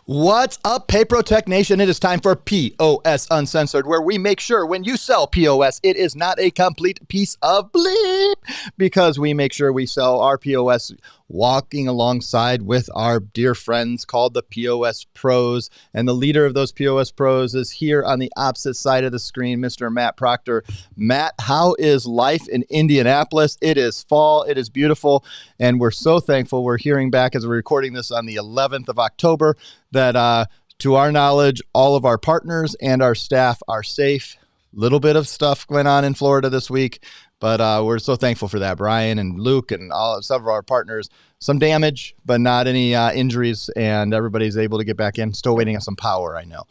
What's up, PayProTec Nation? It is time for POS Uncensored, where we make sure when you sell POS, it is not a complete piece of bleep, because we make sure we sell our POS walking alongside with our dear friends called the POS Pros. And the leader of those POS Pros is here on the opposite side of the screen, Mr. Matt Proctor. Matt, how is life in Indianapolis? It is fall. It is beautiful. And we're so thankful. We're hearing back as we're recording this on the 11th of October that to our knowledge, all of our partners and our staff are safe. Little bit of stuff going on in Florida this week, but we're so thankful for that. Brian and Luke and some of our partners, some damage, but not any injuries, and everybody's able to get back in. Still waiting on some power, I know.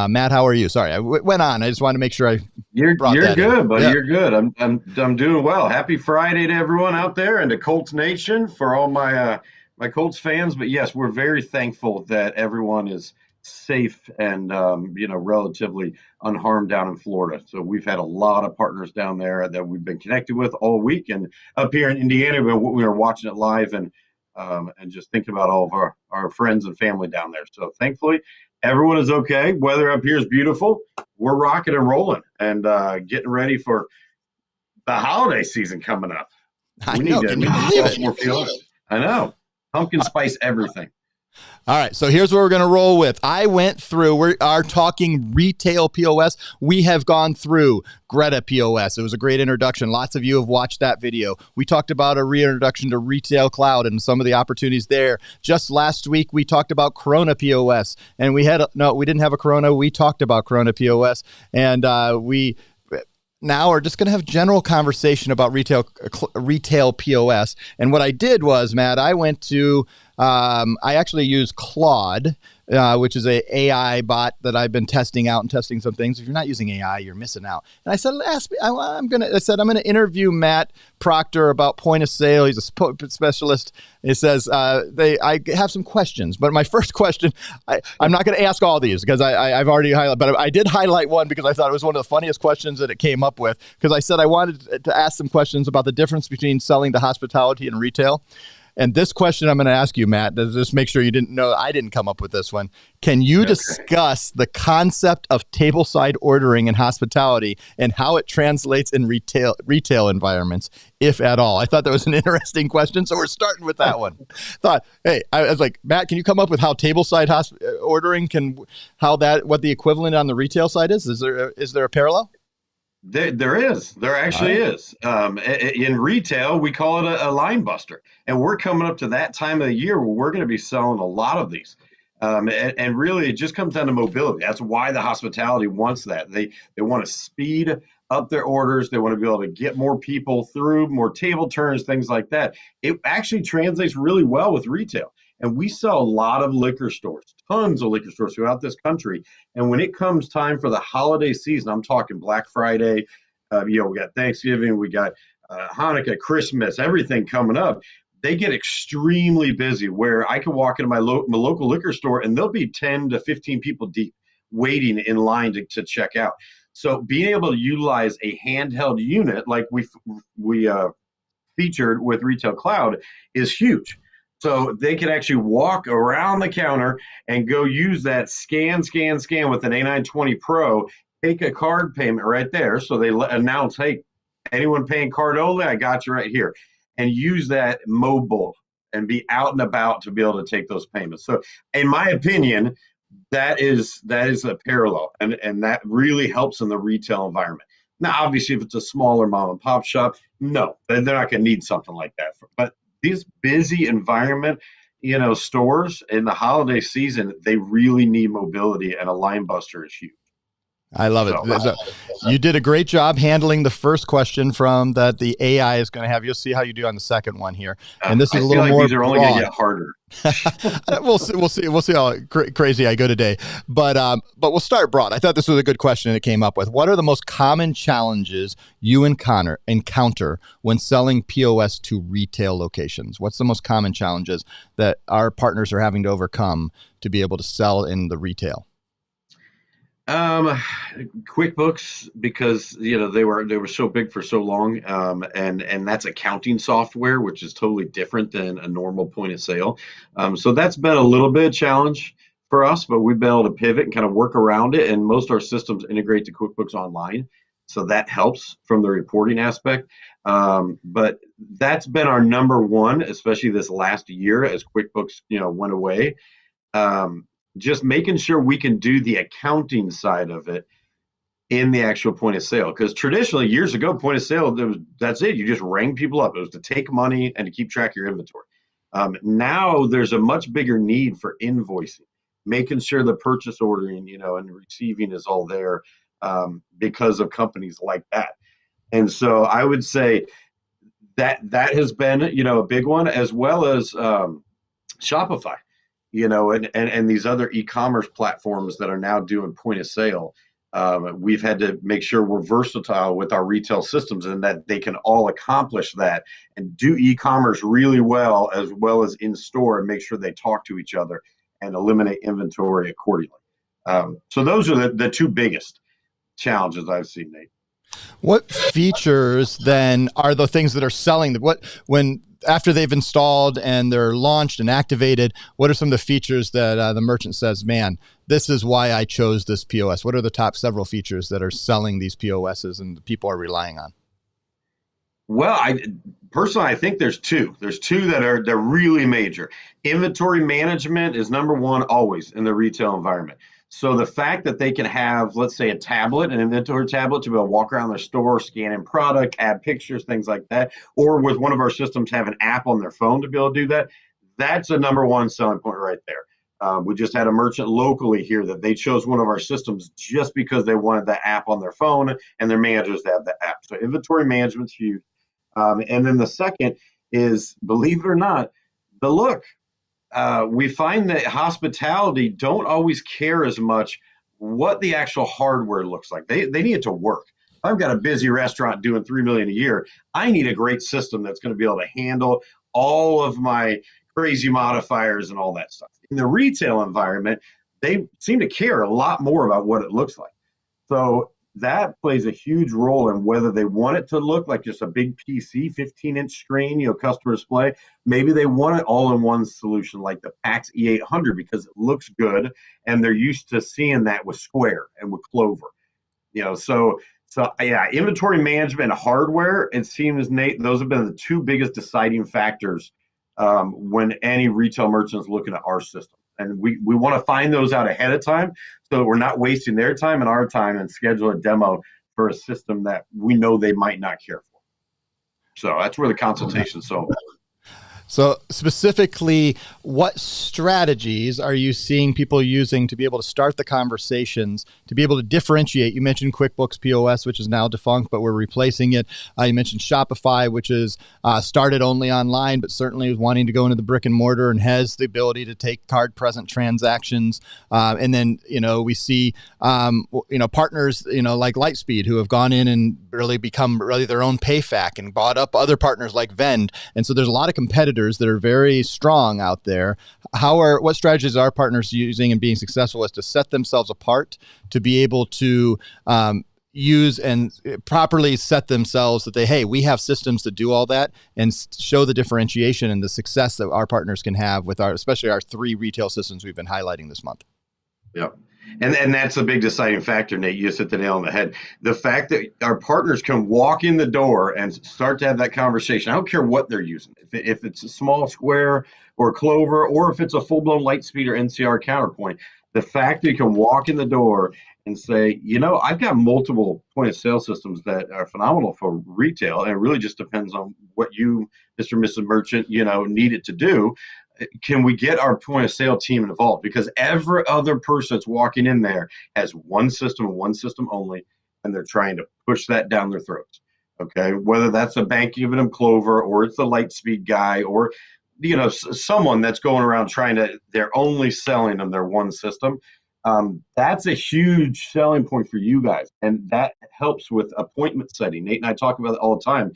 Matt, how are you? Sorry, I went on. I just wanted to make sure You're good, in. buddy. Yeah. You're good. I'm doing well. Happy Friday to everyone out there and to Colts Nation for all my my Colts fans. But yes, we're very thankful that everyone is safe and relatively unharmed down in Florida. So we've had a lot of partners down there that we've been connected with all week, and up here in Indiana, we were watching it live and just thinking about all of our friends and family down there. So thankfully, everyone is okay. Weather up here is beautiful. We're rocking and rolling and getting ready for the holiday season coming up. I know. Can you believe it? I know. Pumpkin spice everything. All right, so here's what we're going to roll with. I went through, we are talking retail POS. We have gone through Greta POS. It was a great introduction. Lots of you have watched that video. We talked about a reintroduction to retail cloud and some of the opportunities there. Just last week, we talked about Corona POS, and we didn't have a Corona. We talked about Corona POS, and we now are just going to have general conversation about retail POS. And what I did was, Matt, I went to I actually use Claude, which is a AI bot that I've been testing out and testing some things. If you're not using AI, you're missing out. And I said, I'm gonna interview Matt Proctor about point of sale. He's a specialist. It says I have some questions, but my first question, I'm not going to ask all these because I've already highlighted, but I did highlight one because I thought it was one of the funniest questions that it came up with, because I said I wanted to ask some questions about the difference between selling to hospitality and retail. And this question I'm going to ask you, Matt, just make sure you didn't know I didn't come up with this one. Can you discuss the concept of tableside ordering in hospitality and how it translates in retail environments, if at all? I thought that was an interesting question, so we're starting with that one. I was like, Matt, can you come up with how tableside ordering what the equivalent on the retail side is? Is there a parallel? There All actually right. is. In retail, we call it a line buster, and we're coming up to that time of the year where we're going to be selling a lot of these. And really, it just comes down to mobility. That's why the hospitality wants that. They want to speed up their orders. They want to be able to get more people through, more table turns, things like that. It actually translates really well with retail. And we sell a lot of liquor stores, tons of liquor stores throughout this country. And when it comes time for the holiday season, I'm talking Black Friday, we got Thanksgiving, we got Hanukkah, Christmas, everything coming up. They get extremely busy where I can walk into my local liquor store and there'll be 10 to 15 people deep waiting in line to check out. So being able to utilize a handheld unit like we featured with Retail Cloud is huge. So they can actually walk around the counter and go use that scan with an A920 Pro, take a card payment right there. So they announce, hey, anyone paying card only, I got you right here. And use that mobile and be out and about to be able to take those payments. So in my opinion, that is a parallel, and that really helps in the retail environment. Now, obviously, if it's a smaller mom and pop shop, no, they're not going to need something like that. But these busy environment, stores in the holiday season, they really need mobility, and a line buster is huge. I love it. So, You did a great job handling the first question from that the AI is going to have. You'll see how you do on the second one here. And this I is a feel little like more these are only going to broad. get harder. We'll see. We'll see how crazy I go today. But we'll start broad. I thought this was a good question it came up with. What are the most common challenges you encounter when selling POS to retail locations? What's the most common challenges that our partners are having to overcome to be able to sell in the retail? Um, QuickBooks, because they were so big for so long, and that's accounting software, which is totally different than a normal point of sale. So that's been a little bit of a challenge for us, but we've been able to pivot and kind of work around it. And most of our systems integrate to QuickBooks Online, so that helps from the reporting aspect. But that's been our number one, especially this last year as QuickBooks, went away. um, just making sure we can do the accounting side of it in the actual point of sale. Because traditionally, years ago, point of sale, that's it. You just rang people up. It was to take money and to keep track of your inventory. Now there's a much bigger need for invoicing, making sure the purchase ordering, and receiving is all there, because of companies like that. And so I would say that has been, a big one, as well as Shopify, and these other e-commerce platforms that are now doing point of sale. We've had to make sure we're versatile with our retail systems and that they can all accomplish that and do e-commerce really well as in store, and make sure they talk to each other and eliminate inventory accordingly. So those are the two biggest challenges I've seen, Nate. What features then are the things that are selling? What when after they've installed and they're launched and activated? What are some of the features that the merchant says, "Man, this is why I chose this POS"? What are the top several features that are selling these POSs and the people are relying on? Well, I think there's two. There's two they're really major. Inventory management is number one always in the retail environment. So the fact that they can have, let's say, a tablet, an inventory tablet, to be able to walk around their store, scan in product, add pictures, things like that, or with one of our systems have an app on their phone to be able to do that, that's a number one selling point right there. We just had a merchant locally here that they chose one of our systems just because they wanted the app on their phone and their managers to have the app. So inventory management's huge. And then the second is, believe it or not, the look. We find that hospitality don't always care as much what the actual hardware looks like. They need it to work. If I've got a busy restaurant doing 3 million a year, I need a great system that's going to be able to handle all of my crazy modifiers and all that stuff. In the retail environment, they seem to care a lot more about what it looks like. So that plays a huge role in whether they want it to look like just a big PC, 15-inch screen, customer display. Maybe they want it all in one solution like the PAX E800 because it looks good and they're used to seeing that with Square and with Clover. So yeah, inventory management and hardware, it seems, Nate, those have been the two biggest deciding factors when any retail merchant's looking at our system. And we want to find those out ahead of time so that we're not wasting their time and our time, and schedule a demo for a system that we know they might not care for. So that's where the consultation is so important. So specifically, what strategies are you seeing people using to be able to start the conversations, to be able to differentiate? You mentioned QuickBooks POS, which is now defunct, but we're replacing it. You mentioned Shopify, which is started only online, but certainly is wanting to go into the brick and mortar and has the ability to take card present transactions. And then, we see, partners, like Lightspeed, who have gone in and really become their own PayFac and bought up other partners like Vend. And so there's a lot of competitors that are very strong out there. What strategies are partners using and being successful with to set themselves apart, to be able to use and properly set themselves that hey, we have systems to do all that, and show the differentiation and the success that our partners can have with especially our 3 retail systems we've been highlighting this month. Yep. And that's a big deciding factor, Nate. You just hit the nail on the head. The fact that our partners can walk in the door and start to have that conversation. I don't care what they're using. If it's a small Square or Clover, or if it's a full-blown Lightspeed or NCR Counterpoint, the fact that you can walk in the door and say, I've got multiple point of sale systems that are phenomenal for retail, and it really just depends on what you, Mr. and Mrs. Merchant, need it to do. Can we get our point of sale team involved? Because every other person that's walking in there has one system and one system only, and they're trying to push that down their throats. Okay, whether that's a bank giving them Clover, or it's the Lightspeed guy, or someone that's going around they're only selling them their one system. That's a huge selling point for you guys, and that helps with appointment setting. Nate and I talk about it all the time.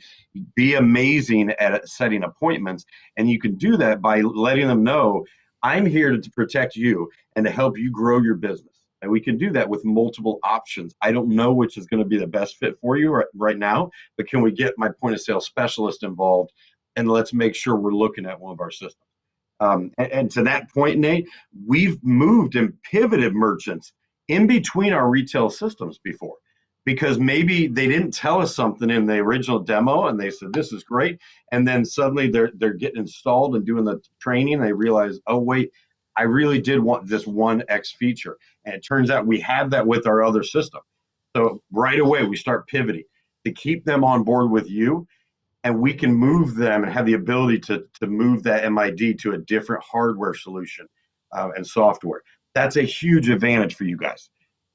Be amazing at setting appointments, and you can do that by letting them know, I'm here to protect you and to help you grow your business. And we can do that with multiple options. I don't know which is going to be the best fit for you right now, but can we get my point of sale specialist involved, and let's make sure we're looking at one of our systems. And to that point, Nate, we've moved and pivoted merchants in between our retail systems before, because maybe they didn't tell us something in the original demo and they said, this is great. And then suddenly they're getting installed and doing the training. And they realize, oh, wait, I really did want this one X feature. And it turns out we have that with our other system. So right away, we start pivoting to keep them on board with you. And we can move them and have the ability to move that MID to a different hardware solution and software. That's a huge advantage for you guys,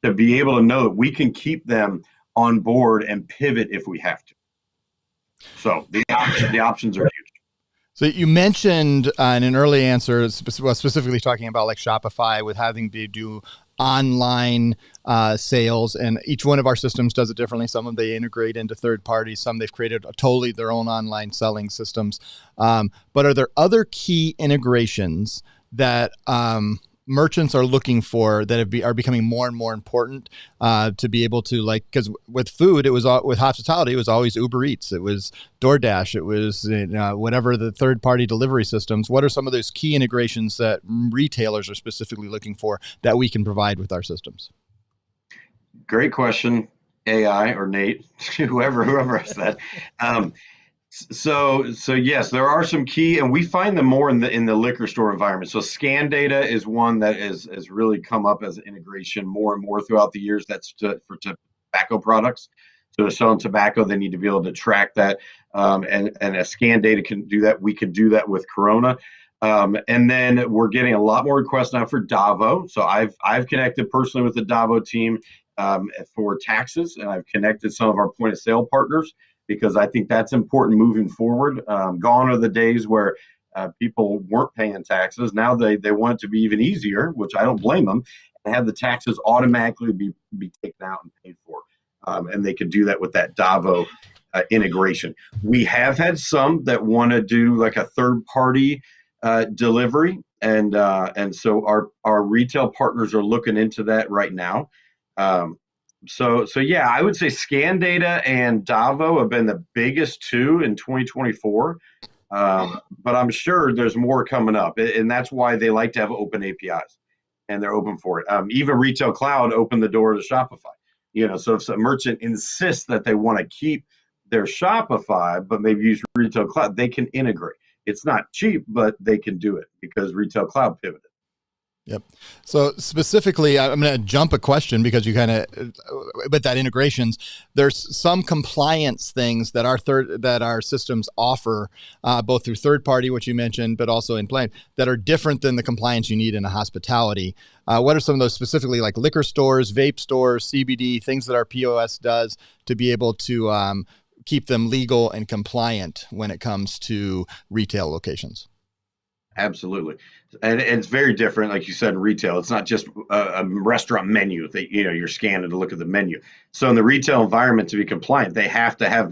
to be able to know that we can keep them on board and pivot if we have to. So the options are huge. So you mentioned in an early answer, specifically talking about like Shopify with having to do online sales, and each one of our systems does it differently. Some of them they integrate into third parties, some they've created totally their own online selling systems. But are there other key integrations that merchants are looking for that are becoming more and more important to be able to, like, because with food, it was with hospitality, it was always Uber Eats, it was DoorDash, it was whatever the third party delivery systems. What are some of those key integrations that retailers are specifically looking for that we can provide with our systems? Great question, AI or Nate, whoever asked that. So yes, there are some key, and we find them more in the liquor store environment. So scan data is one that has really come up as an integration more and more throughout the years. That's for tobacco products. So to sell tobacco, they need to be able to track that, and a scan data can do that. We can do that with Corona. And then we're getting a lot more requests now for Davo. So I've connected personally with the Davo team for taxes, and I've connected some of our point of sale partners, because I think that's important moving forward. Gone are the days where people weren't paying taxes. Now they want it to be even easier, which I don't blame them, and have the taxes automatically be taken out and paid for. And they could do that with that Davo integration. We have had some that want to do like a third-party delivery, and so our retail partners are looking into that right now. So yeah, I would say scan data and Davo have been the biggest two in 2024. But I'm sure there's more coming up, and that's why they like to have open APIs, and they're open for it. Even Retail Cloud opened the door to Shopify. So if a merchant insists that they want to keep their Shopify, but maybe use Retail Cloud, they can integrate. It's not cheap, but they can do it because Retail Cloud pivoted. Yep. So specifically, I'm going to jump a question because you kind of, with that integrations, there's some compliance things that our systems offer, both through third party, which you mentioned, but also in plain, that are different than the compliance you need in a hospitality. What are some of those specifically, like liquor stores, vape stores, CBD, things that our POS does to be able to keep them legal and compliant when it comes to retail locations? Absolutely. And it's very different, like you said, in retail. It's not just a restaurant menu that you're scanning to look at the menu. So in the retail environment, to be compliant, they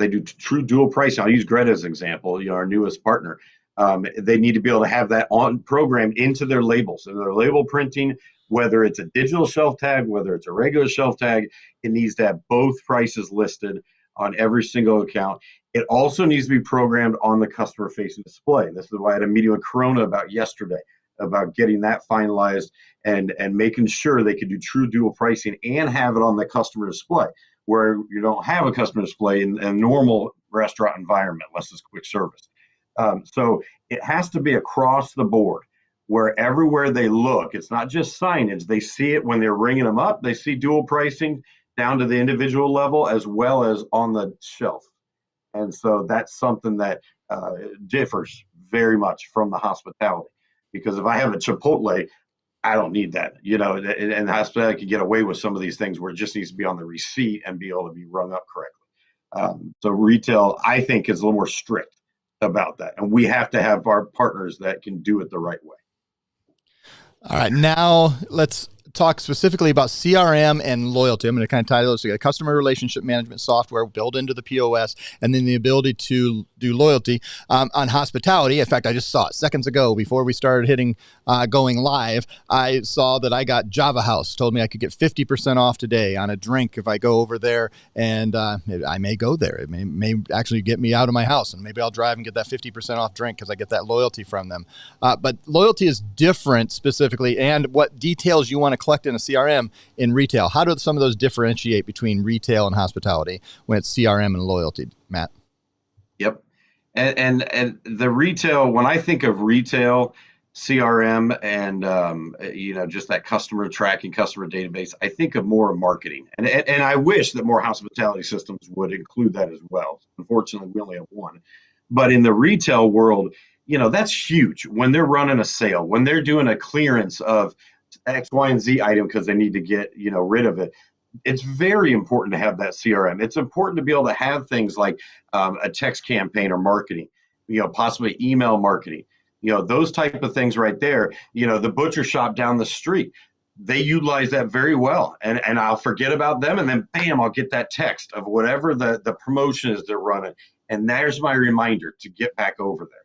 do true dual pricing. I'll use Greta as an example, our newest partner. They need to be able to have that on programmed into their labels and their label printing, whether it's a digital shelf tag, whether it's a regular shelf tag, it needs to have both prices listed on every single account. It also needs to be programmed on the customer facing display. This is why I had a meeting with Corona about yesterday about getting that finalized and making sure they could do true dual pricing and have it on the customer display, where you don't have a customer display in a normal restaurant environment unless it's quick service. So it has to be across the board, where everywhere they look, it's not just signage. They see it when they're ringing them up. They see dual pricing down to the individual level as well as on the shelf. And so that's something that differs very much from the hospitality. Because if I have a Chipotle, I don't need that. And the hospitality can get away with some of these things where it just needs to be on the receipt and be able to be rung up correctly. So retail, I think, is a little more strict about that. And we have to have our partners that can do it the right way. All right, now let's talk specifically about CRM and loyalty. I'm going to kind of tie those together. Customer relationship management software built into the POS, and then the ability to do loyalty on hospitality. In fact, I just saw it seconds ago before we started hitting going live. I saw that I got Java House told me I could get 50% off today on a drink if I go over there, and I may go there. It may actually get me out of my house, and maybe I'll drive and get that 50% off drink because I get that loyalty from them. But loyalty is different specifically, and what details you want to collect in a CRM in retail. How do some of those differentiate between retail and hospitality when it's CRM and loyalty, Matt? Yep. And the retail, when I think of retail, CRM and just that customer tracking, customer database, I think of more marketing. And I wish that more hospitality systems would include that as well. Unfortunately, we only have one. But in the retail world, that's huge. When they're running a sale, when they're doing a clearance of X, Y, and Z item because they need to get rid of it. It's very important to have that CRM. It's important to be able to have things like a text campaign or marketing, possibly email marketing, those type of things right there. The butcher shop down the street, they utilize that very well. And I'll forget about them, and then bam, I'll get that text of whatever the promotion is they're running. And there's my reminder to get back over there.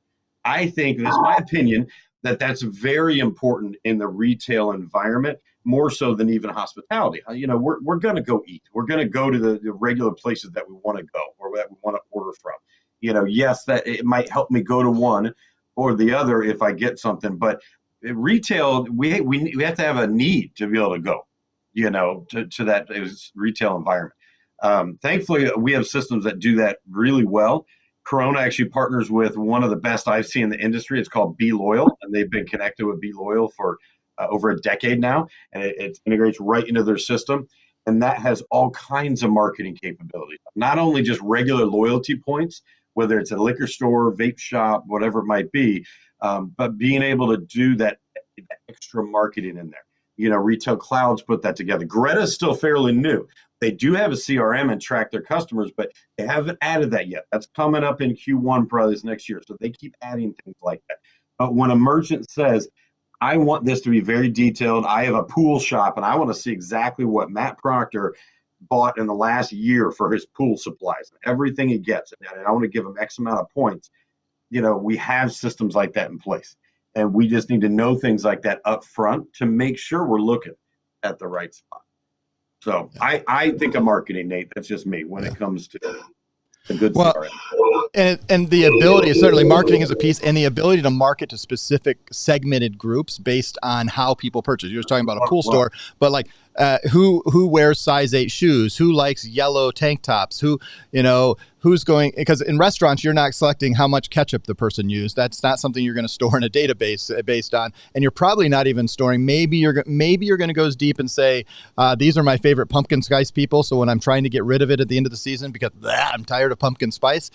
I think, this is my opinion, that's very important in the retail environment, more so than even hospitality. We're going to go eat. We're going to go to the regular places that we want to go or that we want to order from. Yes, that it might help me go to one or the other if I get something, but retail, we have to have a need to be able to go, to that retail environment. Thankfully, we have systems that do that really well. Corona actually partners with one of the best I've seen in the industry. It's called Be Loyal, and they've been connected with Be Loyal for over a decade now, and it integrates right into their system. And that has all kinds of marketing capabilities, not only just regular loyalty points, whether it's a liquor store, vape shop, whatever it might be, but being able to do that extra marketing in there. Retail Clouds put that together. Greta's still fairly new. They do have a CRM and track their customers, but they haven't added that yet. That's coming up in Q1 probably this next year. So they keep adding things like that. But when a merchant says, I want this to be very detailed, I have a pool shop and I want to see exactly what Matt Proctor bought in the last year for his pool supplies, everything he gets, and I want to give him X amount of points. We have systems like that in place. And we just need to know things like that up front to make sure we're looking at the right spot. So I think of marketing, Nate. That's just me when it comes to a good CRM. And the ability, certainly marketing is a piece, and the ability to market to specific segmented groups based on how people purchase. You were talking about a pool store, but like who wears size 8 shoes, who likes yellow tank tops, who, who's going, because in restaurants, you're not selecting how much ketchup the person used. That's not something you're going to store in a database based on. And you're probably not even storing, maybe you're going to go as deep and say, these are my favorite pumpkin spice people. So when I'm trying to get rid of it at the end of the season, because I'm tired of pumpkin spice,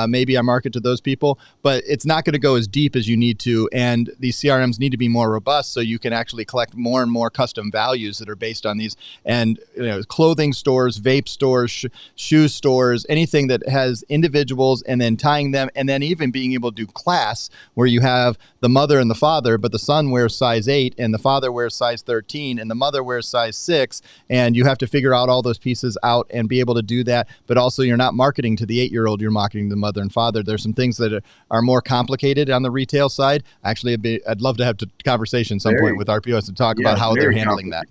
maybe I market to those people, but it's not going to go as deep as you need to. And these CRMs need to be more robust so you can actually collect more and more custom values that are based on these. And clothing stores, vape stores, shoe stores, anything that has individuals, and then tying them, and then even being able to do class where you have the mother and the father, but the son wears size 8 and the father wears size 13 and the mother wears size 6, and you have to figure out all those pieces out and be able to do that. But also you're not marketing to the 8-year-old, you're marketing to the mother and father. There's some things that are more complicated on the retail side. Actually, I'd love to have a conversation some point with our POS to talk about how they're handling that.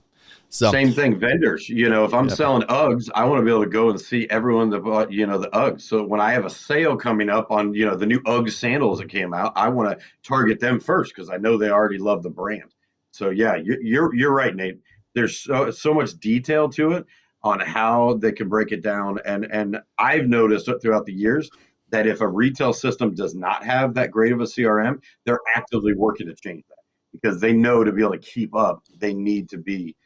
So same thing, vendors. If I'm selling Uggs, I want to be able to go and see everyone that bought, the Uggs. So when I have a sale coming up on, the new Uggs sandals that came out, I want to target them first because I know they already love the brand. So yeah, you're right, Nate. There's so much detail to it on how they can break it down. And I've noticed throughout the years that if a retail system does not have that great of a CRM, they're actively working to change that because they know to be able to keep up, they need to be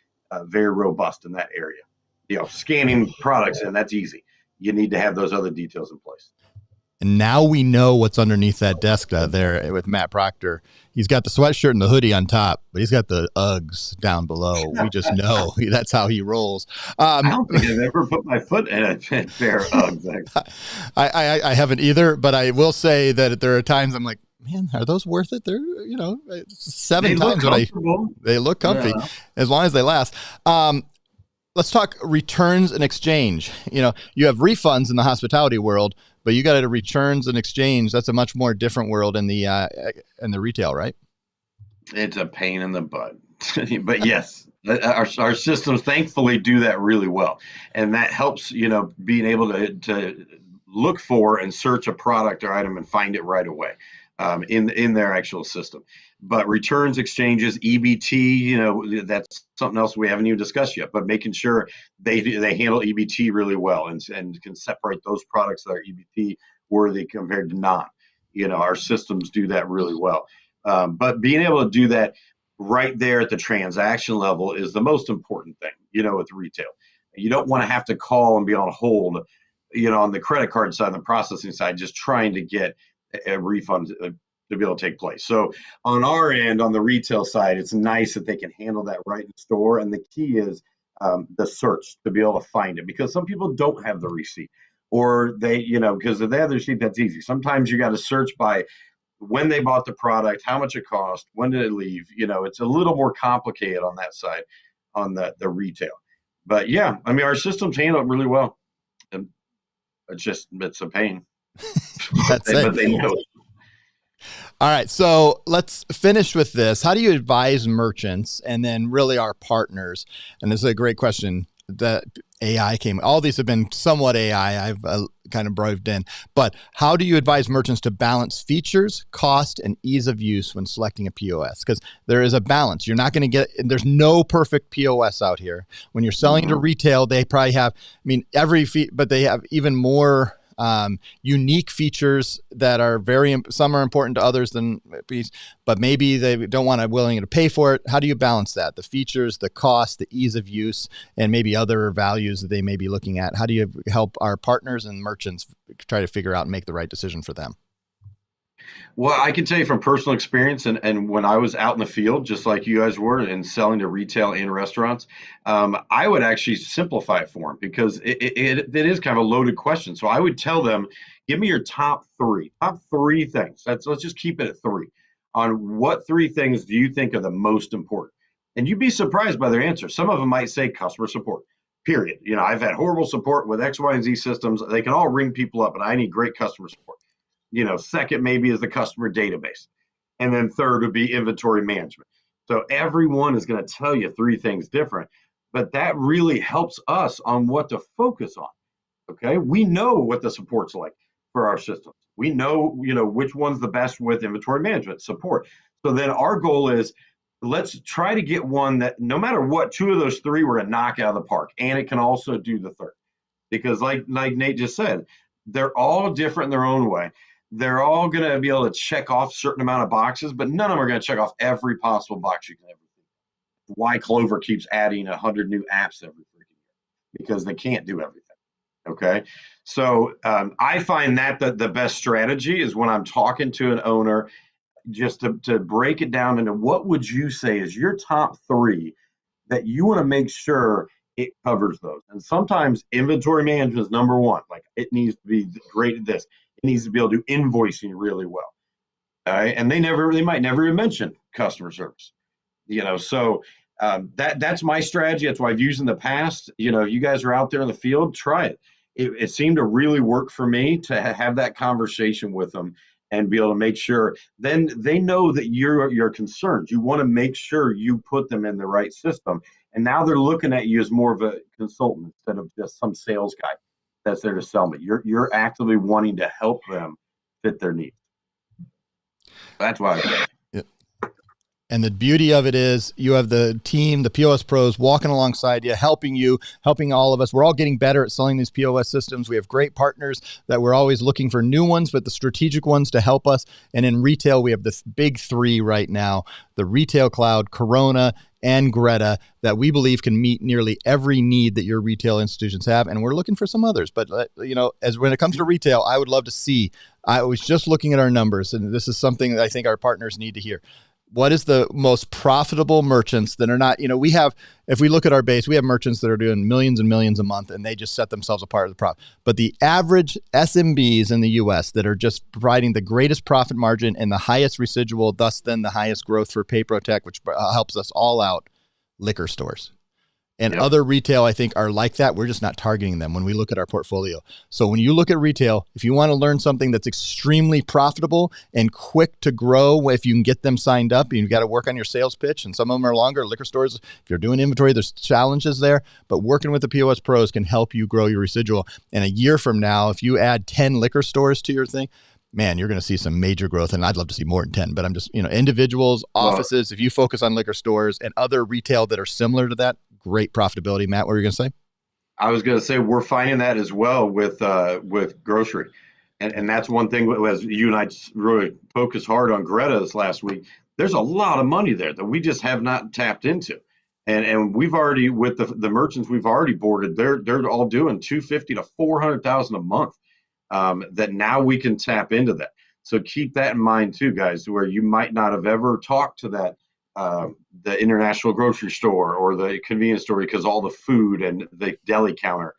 very robust in that area. Scanning products in, that's easy. You need to have those other details in place. And now we know what's underneath that desk there with Matt Proctor. He's got the sweatshirt and the hoodie on top, but he's got the Uggs down below. We just know that's how he rolls. I don't think I've ever put my foot in a pair of Uggs. I haven't either, but I will say that there are times I'm like, man, are those worth it? They're, 7 times when they look comfy as long as they last. Let's talk returns and exchange. You have refunds in the hospitality world, but you got to returns and exchange. That's a much more different world in the retail, right? It's a pain in the butt, but yes, our systems thankfully do that really well, and that helps. Being able to look for and search a product or item and find it right away. In their actual system. But returns, exchanges, EBT, that's something else we haven't even discussed yet, but making sure they handle EBT really well and can separate those products that are EBT worthy compared to not. Our systems do that really well. But being able to do that right there at the transaction level is the most important thing, with retail. You don't want to have to call and be on hold, on the credit card side, the processing side, just trying to get a refund to be able to take place. So on our end, on the retail side, it's nice that they can handle that right in store. And the key is the search to be able to find it, because some people don't have the receipt, or they, because if they have the receipt, that's easy. Sometimes you got to search by when they bought the product, how much it cost, when did it leave. It's a little more complicated on that side, on the retail. But yeah, our systems handle it really well. And it's a pain. That's but they know it. All right, so let's finish with this. How do you advise merchants and then really our partners? And this is a great question. That AI came. All these have been somewhat AI. I've kind of broved in. But how do you advise merchants to balance features, cost, and ease of use when selecting a POS? Because there is a balance. You're not going to get. There's no perfect POS out here. When you're selling to retail, they probably have. But they have even more unique features that are some are important to others than, but maybe they don't want to willing to pay for it. How do you balance that? The features, the cost, the ease of use, and maybe other values that they may be looking at. How do you help our partners and merchants try to figure out and make the right decision for them? Well, I can tell you from personal experience, and when I was out in the field, just like you guys were, and selling to retail and restaurants, I would actually simplify it for them, because it is kind of a loaded question. So I would tell them, give me your top three things. Let's just keep it at 3. On what 3 things do you think are the most important? And you'd be surprised by their answer. Some of them might say customer support. Period. I've had horrible support with X, Y, and Z systems. They can all ring people up, and I need great customer support. Second maybe is the customer database. And then third would be inventory management. So everyone is going to tell you 3 things different, but that really helps us on what to focus on. Okay. We know what the support's like for our systems. We know, which one's the best with inventory management support. So then our goal is, let's try to get one that no matter what, 2 of those 3 we're going to knock out of the park. And it can also do the third, because like Nate just said, They're all different in their own way. They're all going to be able to check off a certain amount of boxes, but none of them are going to check off every possible box you can ever think. Why Clover keeps adding 100 new apps every freaking year, because they can't do everything. Okay. So I find that the best strategy is when I'm talking to an owner, just to break it down into what would you say is your top three that you want to make sure it covers those. And sometimes inventory management is number one. Like, it needs to be great at this. It needs to be able to do invoicing really well. All right. And they might never even mention customer service. So that's my strategy. That's what I've used in the past. You guys are out there in the field, try it. It seemed to really work for me to have that conversation with them and be able to make sure then they know that you're concerned. You want to make sure you put them in the right system. And now they're looking at you as more of a consultant instead of just some sales guy that's there to sell me. You're actively wanting to help them fit their needs. That's why I say. And the beauty of it is you have the team, the POS pros walking alongside you, helping all of us. We're all getting better at selling these POS systems. We have great partners that we're always looking for new ones, but the strategic ones to help us. And in retail, we have this big three right now, the retail cloud, Corona, and Greta, that we believe can meet nearly every need that your retail institutions have. And we're looking for some others. But, as when it comes to retail, I would love to see, I was just looking at our numbers, and this is something that I think our partners need to hear. What is the most profitable merchants that are not, if we look at our base, we have merchants that are doing millions and millions a month, and they just set themselves apart with the profit. But the average SMBs in the U.S. that are just providing the greatest profit margin and the highest residual, thus then the highest growth for PayProTec, which helps us all out, liquor stores. And other retail, I think, are like that. We're just not targeting them when we look at our portfolio. So when you look at retail, if you want to learn something that's extremely profitable and quick to grow, if you can get them signed up, you've got to work on your sales pitch. And some of them are longer. Liquor stores, if you're doing inventory, there's challenges there. But working with the POS pros can help you grow your residual. And a year from now, if you add 10 liquor stores to your thing, man, you're going to see some major growth. And I'd love to see more than 10. But I'm just, individuals, offices, if you focus on liquor stores and other retail that are similar to that, great profitability. Matt, what were you going to say? I was going to say we're finding that as well with grocery, and that's one thing. As you and I really focused hard on Greta this last week, there's a lot of money there that we just have not tapped into, and we've already, with the merchants we've already boarded, they're all doing $250,000 to $400,000 a month. That now we can tap into that. So keep that in mind too, guys, where you might not have ever talked to that. The international grocery store or the convenience store because all the food and the deli counter.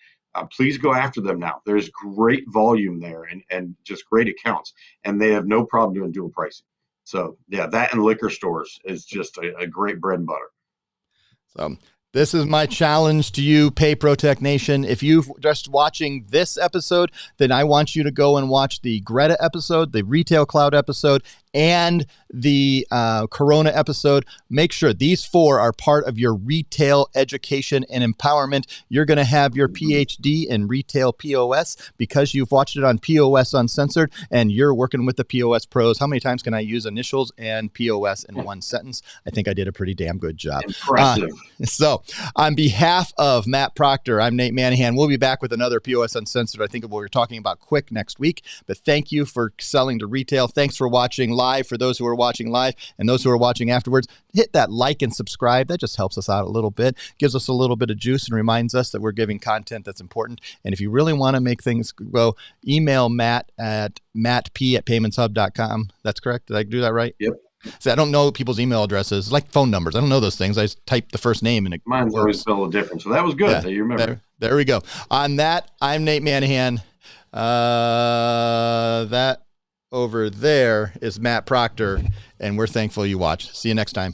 Please go after them now. There's great volume there and just great accounts, and they have no problem doing dual pricing. So yeah, that and liquor stores is just a great bread and butter. So this is my challenge to you, PayProTec Nation. If you're just watching this episode, then I want you to go and watch the Greta episode, the Retail Cloud episode, and the Corona episode. Make sure these four are part of your retail education and empowerment. You're going to have your PhD in retail POS because you've watched it on POS Uncensored and you're working with the POS pros. How many times can I use initials and POS in one sentence? I think I did a pretty damn good job. Impressive. So on behalf of Matt Proctor, I'm Nate Manahan. We'll be back with another POS Uncensored. I think we're talking about quick next week, but thank you for selling to retail. Thanks for watching live. For those who are watching live and those who are watching afterwards, hit that like and subscribe. That just helps us out a little bit, gives us a little bit of juice and reminds us that we're giving content that's important. And if you really want to make things go, email Matt at mattp@paymentshub.com. That's correct. Did I do that right? Yep. See, I don't know people's email addresses, like phone numbers. I don't know those things. I just type the first name and it Mine's works. always a little different. So that was good. Yeah, you remember. There we go. On that, I'm Nate Manahan. That over there is Matt Proctor, and we're thankful you watched. See you next time.